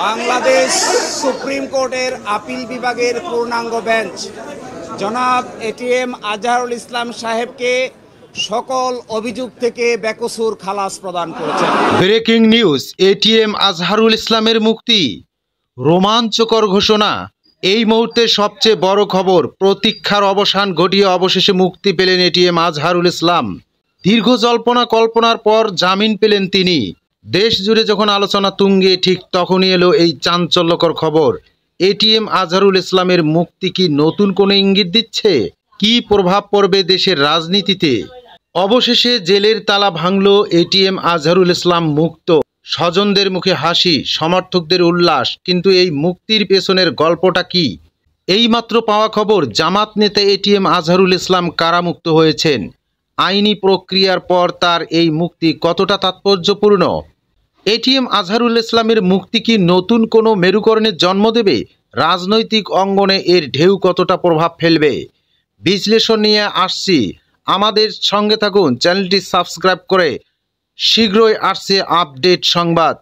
Bangladesh supreme কোর্টের appeal বিভাগের পূর্ণাঙ্গ বেঞ্চ জনাব এটিএম আজহারুল ইসলাম সাহেবকে সকল অভিযোগ থেকে বেকসুর খালাস প্রদান করেছেন। ব্রেকিং নিউজ, এটিএম আজহারুল ইসলামের মুক্তি। রোমাঞ্চকর ঘোষণা। এই মুহূর্তের সবচেয়ে বড় খবর, প্রতীক্ষার অবসান ঘটিয়ে অবশেষে মুক্তি পেলেন এটিএম আজহারুল ইসলাম। দীর্ঘ জল্পনা কল্পনার পর জামিন পেলেন তিনি। দেশ জুড়ে যখন আলোচনা তুঙ্গে, ঠিক তখনই এলো এই চাঞ্চল্যকর খবর। এটিএম আজহারুল ইসলামের মুক্তি কি নতুন কোনো ইঙ্গিত দিচ্ছে? কি প্রভাব পড়বে দেশের রাজনীতিতে? অবশেষে জেলের তালা ভাঙল, এটিএম আজহারুল ইসলাম মুক্ত। স্বজনদের মুখে হাসি, সমর্থকদের উল্লাস। কিন্তু এই মুক্তির পেছনের গল্পটা কি? এইমাত্র পাওয়া খবর, জামাত নেতা এটিএম আজহারুল ইসলাম কারামুক্ত হয়েছেন। আইনি প্রক্রিয়ার পর তার এই মুক্তি কতটা তাৎপর্যপূর্ণ? এটিএম আজহারুল ইসলামের মুক্তি কি নতুন কোনো মেরুকরণের জন্ম দেবে? রাজনৈতিক অঙ্গনে এর ঢেউ কতটা প্রভাব ফেলবে? বিশ্লেষণ নিয়ে আসছি। আমাদের সঙ্গে থাকুন, চ্যানেলটি সাবস্ক্রাইব করে। শীঘ্রই আসছে আপডেট সংবাদ।